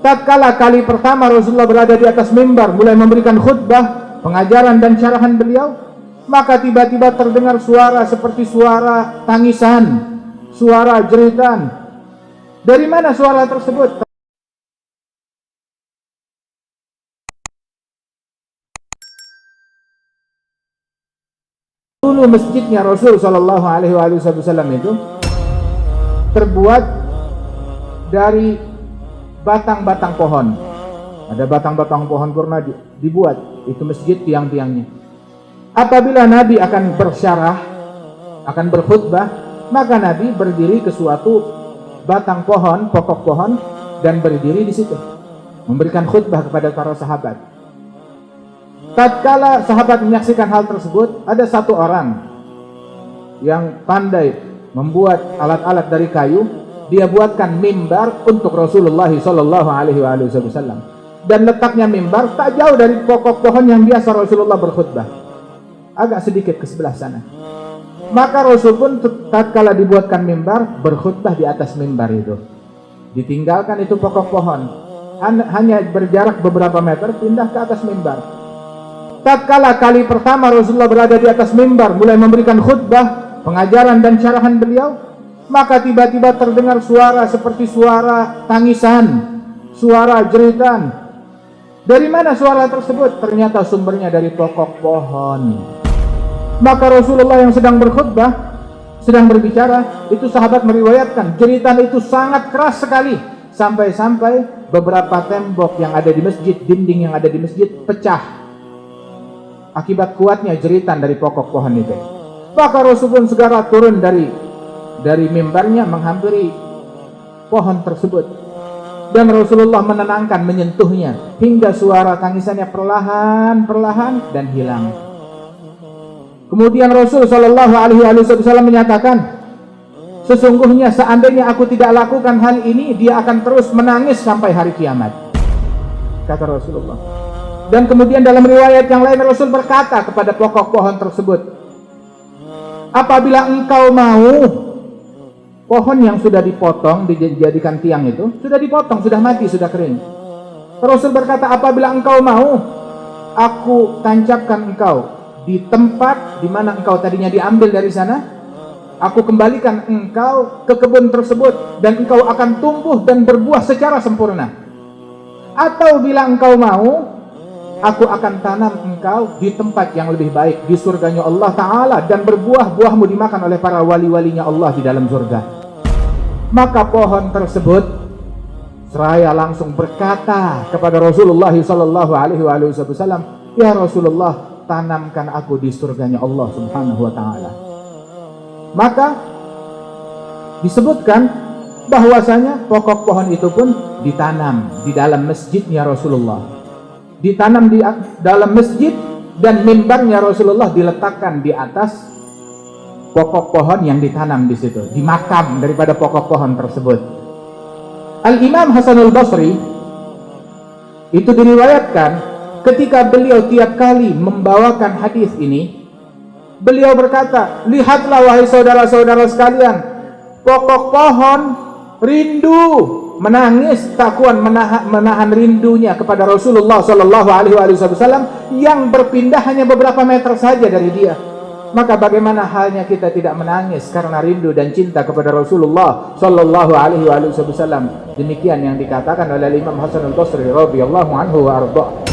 tatkala kali pertama Rasulullah berada di atas mimbar mulai memberikan khutbah, pengajaran dan syarahan beliau, maka tiba-tiba terdengar suara seperti suara tangisan, suara jeritan. Dari mana suara tersebut? Dulu masjidnya Rasul Shallallahu Alaihi Wasallam itu terbuat dari batang-batang pohon. Ada batang-batang pohon kurma dibuat, itu masjid tiang-tiangnya. Apabila Nabi akan bersyarah, akan berkhutbah, maka Nabi berdiri ke suatu batang pohon, pokok pohon, dan berdiri di situ memberikan khutbah kepada para sahabat. Tatkala sahabat menyaksikan hal tersebut, ada satu orang yang pandai membuat alat-alat dari kayu. Dia buatkan mimbar untuk Rasulullah Sallallahu Alaihi Wasallam, dan letaknya mimbar tak jauh dari pokok pohon yang biasa Rasulullah berkhutbah, agak sedikit ke sebelah sana. Maka Rasul pun tatkala dibuatkan mimbar, berkhutbah di atas mimbar itu. Ditinggalkan itu pokok pohon, hanya berjarak beberapa meter, pindah ke atas mimbar. Tatkala kali pertama Rasulullah berada di atas mimbar mulai memberikan khutbah, pengajaran dan syarahan beliau, maka tiba-tiba terdengar suara seperti suara tangisan, suara jeritan. Dari mana suara tersebut? Ternyata sumbernya dari pokok pohon. Maka Rasulullah yang sedang berkhutbah, sedang berbicara, itu sahabat meriwayatkan jeritan itu sangat keras sekali, sampai-sampai beberapa tembok yang ada di masjid, dinding yang ada di masjid pecah akibat kuatnya jeritan dari pokok pohon itu. Maka Rasul pun segera turun dari mimbarnya menghampiri pohon tersebut, dan Rasulullah menenangkan, menyentuhnya hingga suara tangisannya perlahan-perlahan dan hilang. Kemudian Rasul Shallallahu Alaihi Wasallam menyatakan, sesungguhnya seandainya aku tidak lakukan hal ini, dia akan terus menangis sampai hari kiamat, kata Rasulullah. Dan kemudian dalam riwayat yang lain Rasul berkata kepada pokok pohon tersebut, apabila engkau mau, pohon yang sudah dipotong dijadikan tiang itu sudah dipotong, sudah mati, sudah kering. Rasul berkata, apabila engkau mau, aku tancapkan engkau di tempat di mana engkau tadinya diambil dari sana, aku kembalikan engkau ke kebun tersebut, dan engkau akan tumbuh dan berbuah secara sempurna. Atau bila engkau mau, aku akan tanam engkau di tempat yang lebih baik, di surganya Allah Ta'ala, dan berbuah-buahmu dimakan oleh para wali-walinya Allah di dalam surga. Maka pohon tersebut seraya langsung berkata kepada Rasulullah Sallallahu Alaihi Wasallam, ya Rasulullah, tanamkan aku di surganya Allah Subhanahu Wa Ta'ala. Maka disebutkan bahwasanya pokok pohon itu pun ditanam di dalam masjidnya Rasulullah, ditanam di dalam masjid, dan mimbarnya Rasulullah diletakkan di atas pokok pohon yang ditanam di situ, di makam daripada pokok pohon tersebut. Al-Imam Hasanul Basri itu diriwayatkan ketika beliau tiap kali membawakan hadis ini, beliau berkata, lihatlah wahai saudara-saudara sekalian, pokok pohon rindu, menangis, tak kuat menahan rindunya kepada Rasulullah Sallallahu Alaihi Wasallam yang berpindah hanya beberapa meter saja dari dia. Maka bagaimana halnya kita tidak menangis karena rindu dan cinta kepada Rasulullah Sallallahu Alaihi Wasallam? Demikian yang dikatakan oleh Imam Hasan al-Basri radhiyallahu anhu wa arda.